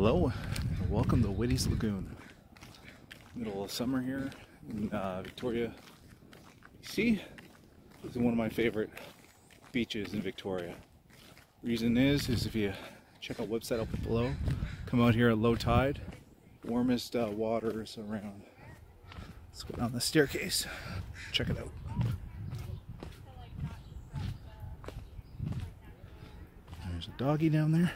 Hello, and welcome to Witty's Lagoon. Middle of summer here in Victoria. See, this is one of my favorite beaches in Victoria. Reason is if you check out website up below, come out here at low tide, warmest waters around. Let's go down the staircase, check it out. There's a doggy down there.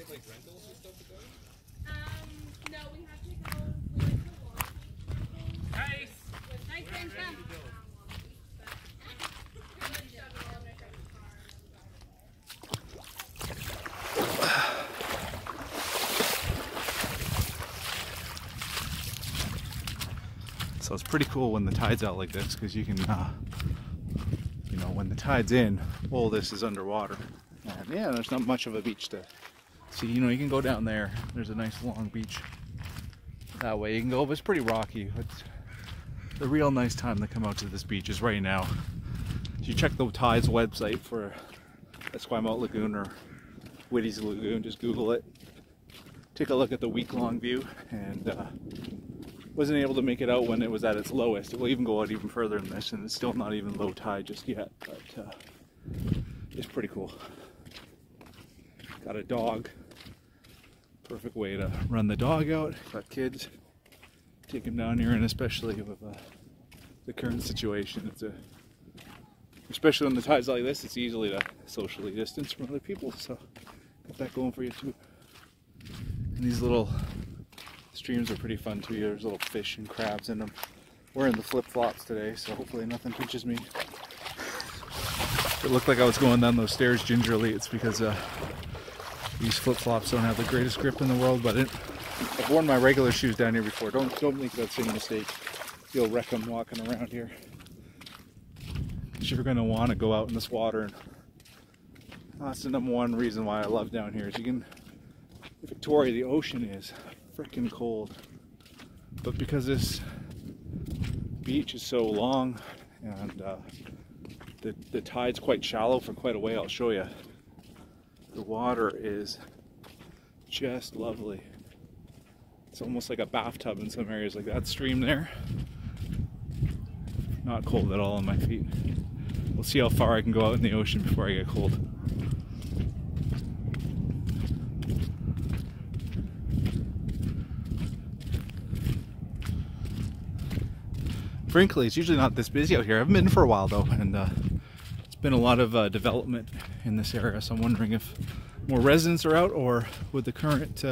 Like rentals and stuff to go? No, we have to go. We went to Witty. Nice! Nice and fun. So it's pretty cool when the tide's out like this, because you can, you know, when the tide's in, all this is underwater. And yeah, there's not much of a beach to see. You know, you can go down there. There's a nice long beach that way you can go, but it's pretty rocky. It's the real nice time to come out to this beach is right now. You check the tide's website for Esquimalt Lagoon or Witty's Lagoon. Just Google it. Take a look at the week-long view, and wasn't able to make it out when it was at its lowest. It will even go out even further than this, and it's still not even low tide just yet, but it's pretty cool. Got a dog. Perfect way to run the dog out. Got kids. Take them down here, and especially with the current situation, especially when the tide's like this, it's easily to socially distance from other people, so got that going for you too. And these little streams are pretty fun too. There's little fish and crabs in them. We're in the flip-flops today, so hopefully nothing pinches me. It looked like I was going down those stairs gingerly. It's because these flip-flops don't have the greatest grip in the world, but I've worn my regular shoes down here before. Don't make that same mistake. You'll wreck them walking around here. You're going to want to go out in this water, and that's the number one reason why I love down here. Is you can, in Victoria, the ocean is freaking cold, but because this beach is so long and the tide's quite shallow for quite a way, I'll show you. The water is just lovely. It's almost like a bathtub in some areas, like that stream there. Not cold at all on my feet. We'll see how far I can go out in the ocean before I get cold. Frankly, it's usually not this busy out here. I haven't been for a while though, and it's been a lot of development in this area, so I'm wondering if more residents are out, or with the current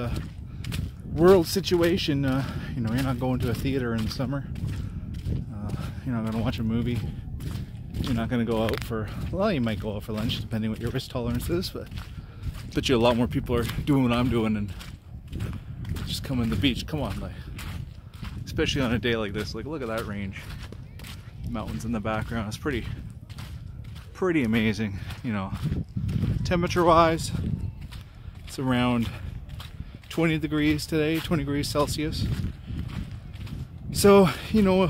world situation, you know, you're not going to a theater in the summer, you're not going to watch a movie, you're not going to go out for, well, you might go out for lunch depending what your risk tolerance is, but I bet you a lot more people are doing what I'm doing and just coming to the beach. Come on, like, especially on a day like this. Like, look at that range, mountains in the background. It's pretty amazing. You know, temperature wise, it's around 20 degrees today, 20 degrees Celsius. So, you know,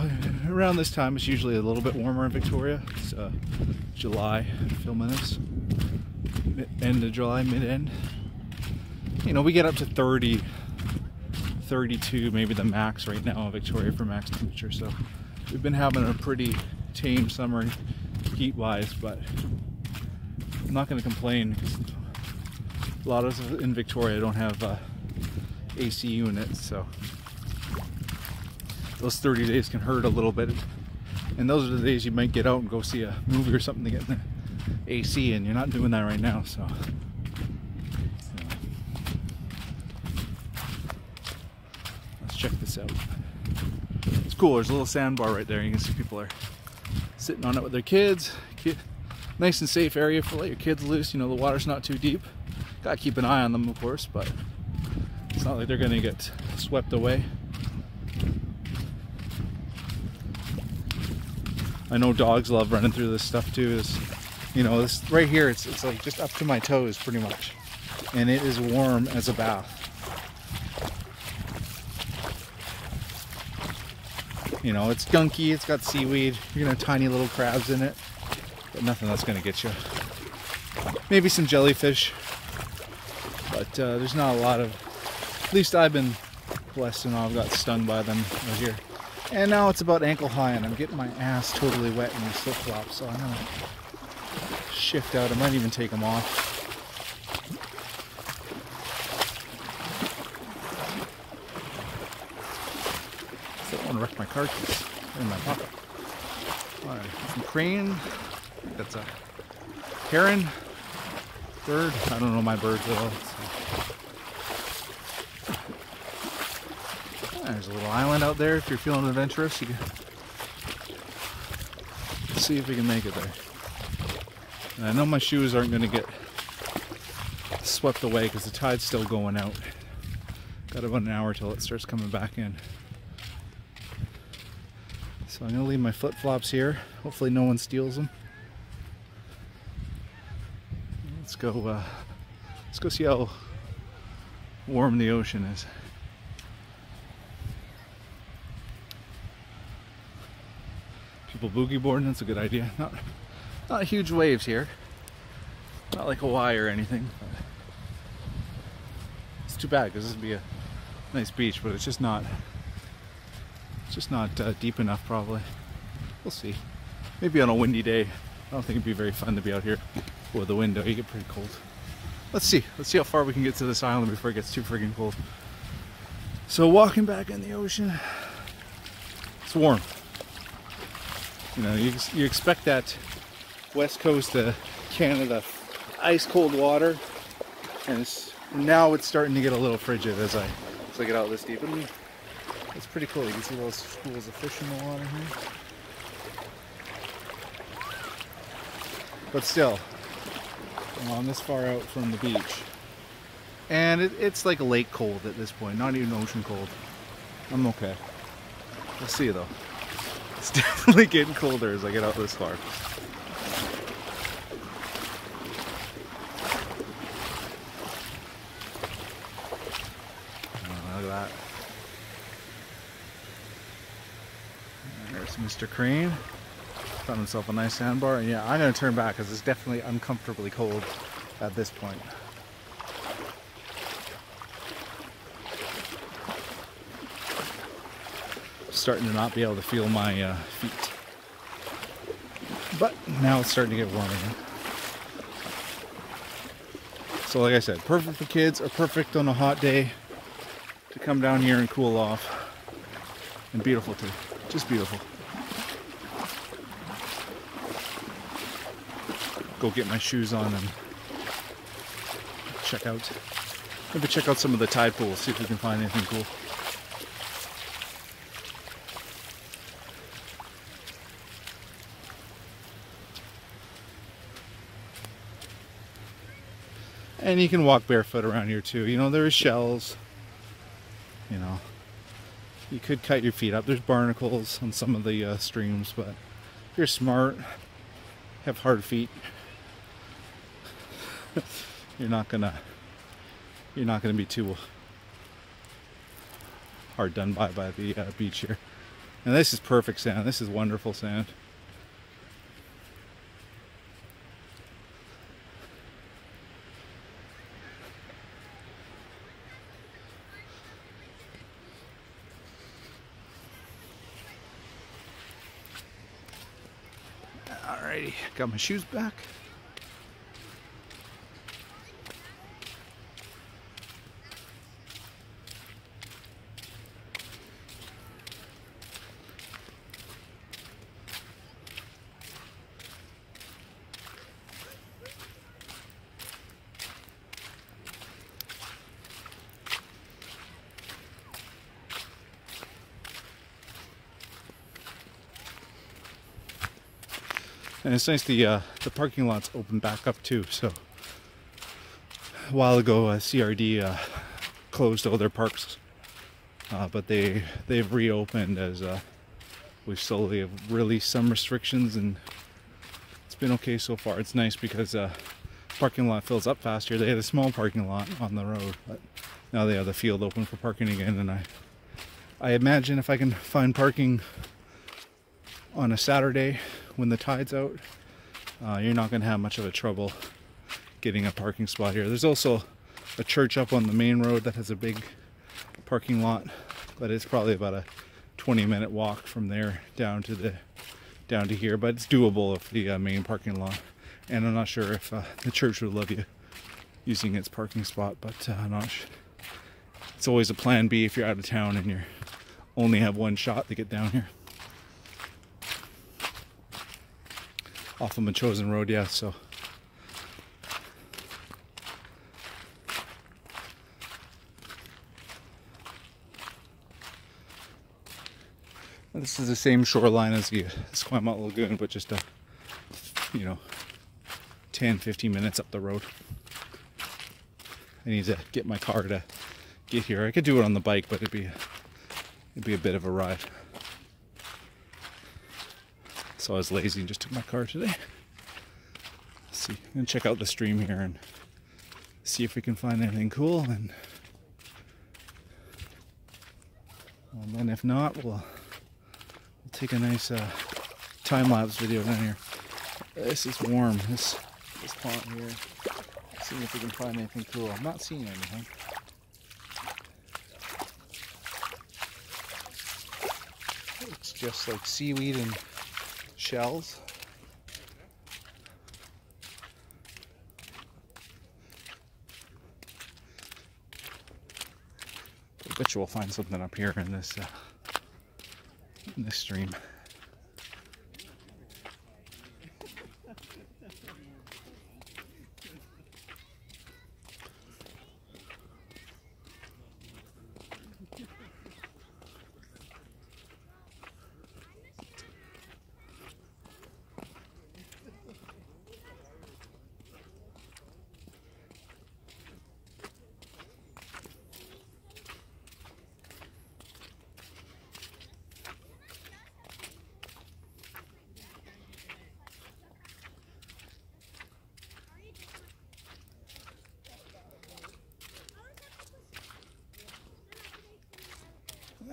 around this time it's usually a little bit warmer in Victoria. It's July, filming this, end of July, mid-end. You know, we get up to 30, 32, maybe the max right now in Victoria for max temperature. So we've been having a pretty tame summer heat-wise, but I'm not going to complain because a lot of us in Victoria don't have AC units, so those 30 days can hurt a little bit, and those are the days you might get out and go see a movie or something to get the AC, and you're not doing that right now. So let's check this out. It's cool. There's a little sandbar right there. You can see people are sitting on it with their kids. Nice and safe area for let your kids loose. You know, the water's not too deep. Gotta keep an eye on them, of course, but it's not like they're gonna get swept away. I know dogs love running through this stuff too. You know, this right here, it's like just up to my toes pretty much, and it is warm as a bath. You know, it's gunky, it's got seaweed, you're gonna have tiny little crabs in it, but nothing that's gonna get you. Maybe some jellyfish, but there's not a lot of, at least I've been blessed and I've got stung by them right here. And now it's about ankle high and I'm getting my ass totally wet in these flip flops, so I'm gonna shift out. I might even take them off. I don't want to wreck my car keys in my pocket. Alright, some crane. That's a heron. Bird. I don't know my birds at all. So. There's a little island out there if you're feeling adventurous. You can see if we can make it there. And I know my shoes aren't going to get swept away because the tide's still going out. Got about an hour till it starts coming back in. So I'm going to leave my flip-flops here. Hopefully no one steals them. Let's go see how warm the ocean is. People boogie boarding, that's a good idea. Not huge waves here. Not like Hawaii or anything. But it's too bad because this would be a nice beach, but it's just not deep enough probably. We'll see. Maybe on a windy day. I don't think it'd be very fun to be out here with the window. You get pretty cold. Let's see how far we can get to this island before it gets too friggin' cold. So walking back in the ocean, it's warm. You know, you expect that west coast of Canada ice cold water, and now it's starting to get a little frigid as I get out this deep. I mean, it's pretty cool. You can see those schools of fish in the water here. But still, I'm this far out from the beach, and it's like a lake cold at this point, not even ocean cold. I'm okay. We'll see though. It's definitely getting colder as I get out this far. Oh, look at that. And there's Mr. Crane. Found himself a nice sandbar. And yeah, I'm going to turn back because it's definitely uncomfortably cold at this point. Starting to not be able to feel my feet. But now it's starting to get warm again. So like I said, perfect for kids or perfect on a hot day to come down here and cool off. And beautiful too. Just beautiful. Go get my shoes on and maybe check out some of the tide pools, see if we can find anything cool. And you can walk barefoot around here too. You know, there is shells. You know, you could cut your feet up. There's barnacles on some of the streams, but if you're smart, have hard feet, you're not gonna be too hard done by the beach here. And this is perfect sand. This is wonderful sand. Alrighty, got my shoes back. And it's nice the parking lot's open back up too, so while ago, CRD closed all their parks, but they've reopened as we slowly have released some restrictions, and it's been okay so far. It's nice because parking lot fills up faster. They had a small parking lot on the road, but now they have the field open for parking again. And I imagine if I can find parking on a Saturday when the tide's out, you're not going to have much of a trouble getting a parking spot here. There's also a church up on the main road that has a big parking lot, but it's probably about a 20-minute walk from there down to here, but it's doable if the main parking lot. And I'm not sure if the church would love you using its parking spot, but I'm not sure. It's always a plan B if you're out of town and you only have one shot to get down here. Off of Machosen Road, yeah, so. This is the same shoreline as the Esquimalt Lagoon, but just 10-15 minutes up the road. I need to get my car to get here. I could do it on the bike, but it'd be a bit of a ride. So I was lazy and just took my car today. Let's see, I'm gonna check out the stream here and see if we can find anything cool, and then if not, we'll take a nice time-lapse video down here. This is warm, this pond here. Let's see if we can find anything cool. I'm not seeing anything. It's just like seaweed and shells. I bet you we'll find something up here in this stream.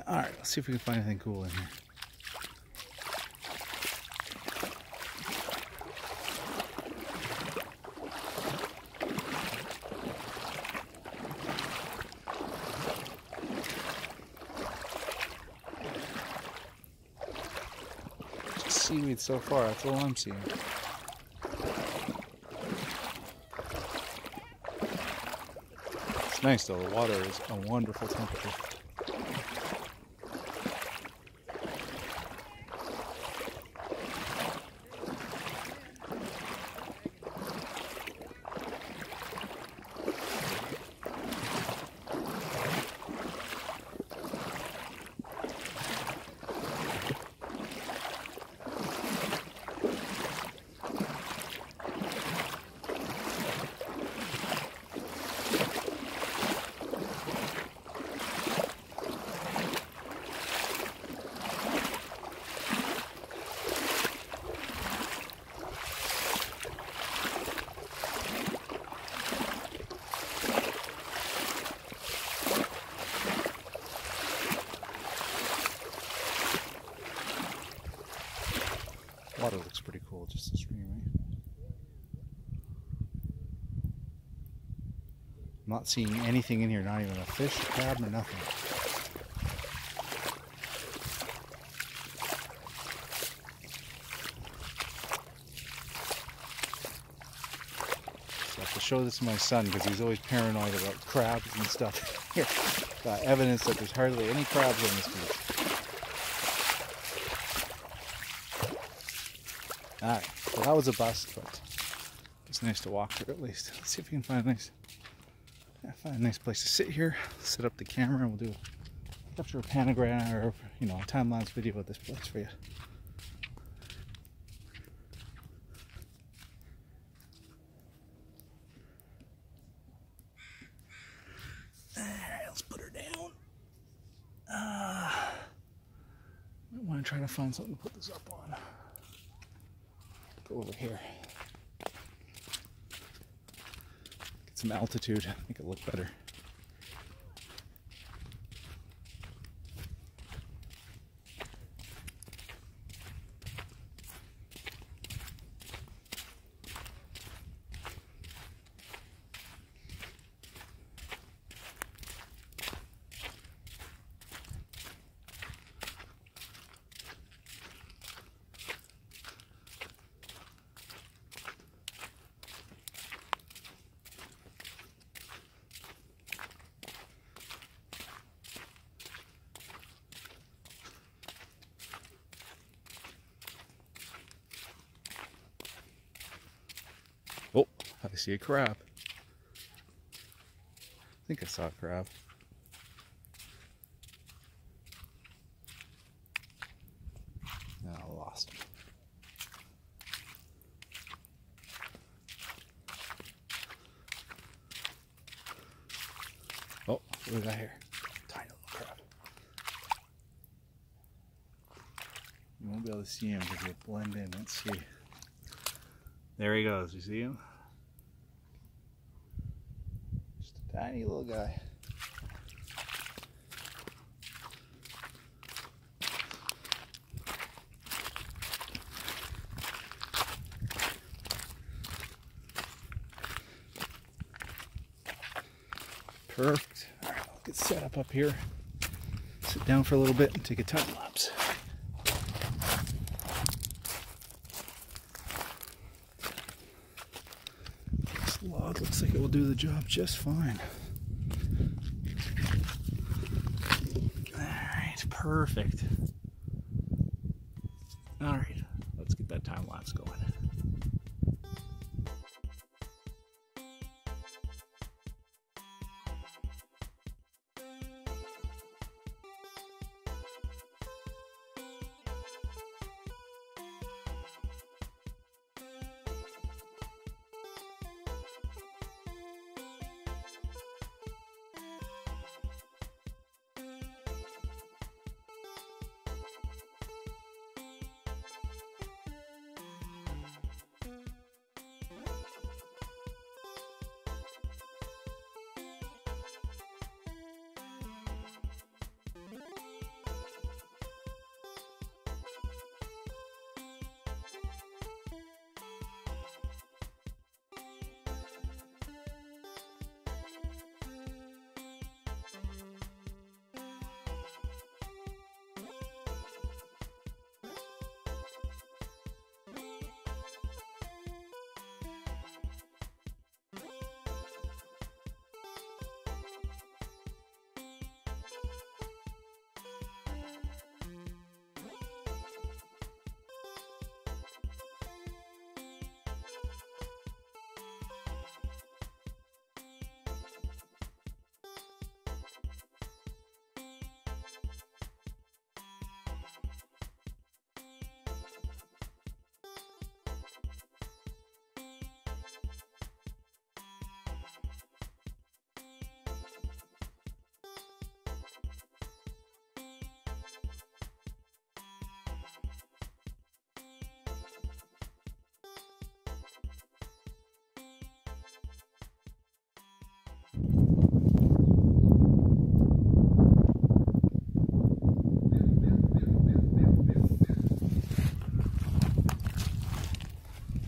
Alright, let's see if we can find anything cool in here. Just seaweed so far, that's all I'm seeing. It's nice though, the water is a wonderful temperature. Water looks pretty cool, just the stream, right? I'm not seeing anything in here, not even a fish, a crab, or nothing. So I have to show this to my son because he's always paranoid about crabs and stuff. Here, got evidence that there's hardly any crabs on this beach. Alright, well that was a bust, but it's nice to walk through at least. Let's see if we can find a nice place to sit here, set up the camera, and we'll do capture a panogram or a time-lapse video of this place for you. want to try to find something to put this up on. Go over here. Get some altitude, make it look better. Oh, I see a crab. I think I saw a crab. No, I lost him. Oh, what do we got here? Tiny little crab. You won't be able to see him because they blend in. Let's see. There he goes. You see him? Just a tiny little guy. Perfect. All right, I'll get set up here. Sit down for a little bit and take a time lapse. This log looks like it will do the job just fine. Alright, perfect. Alright, let's get that time lapse going.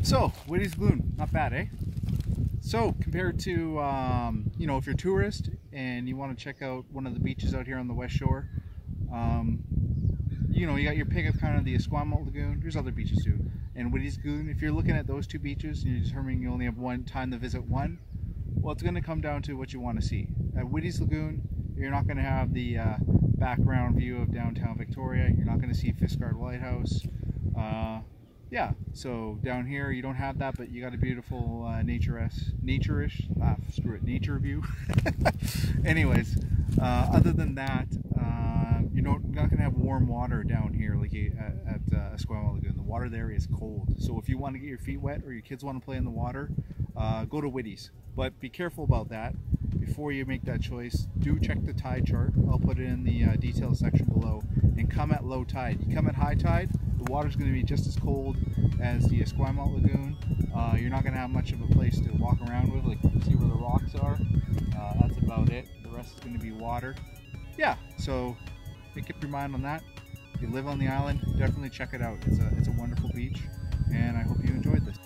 So, Witty's Lagoon, not bad, eh? So, compared to, you know, if you're a tourist and you want to check out one of the beaches out here on the West Shore, you know, you got your pick of kind of the Esquimalt Lagoon. There's other beaches too. And Witty's Lagoon, if you're looking at those two beaches and you're determining you only have one time to visit one, well, it's going to come down to what you want to see. At Witty's Lagoon, you're not going to have the background view of downtown Victoria. You're not going to see Fiskard Lighthouse. Yeah, so down here you don't have that, but you got a beautiful nature-ish, screw it, nature view. Anyways, other than that, you're not going to have warm water down here like at Esquimalt Lagoon. The water there is cold, so if you want to get your feet wet or your kids want to play in the water, go to Witty's. But be careful about that, before you make that choice, do check the tide chart. I'll put it in the details section below. And come at low tide. You come at high tide, the water's going to be just as cold as the Esquimalt Lagoon. You're not going to have much of a place to walk around with. Like, see where the rocks are? That's about it. The rest is going to be water. Yeah, so make up your mind on that. If you live on the island, definitely check it out. It's a wonderful beach, and I hope you enjoyed this.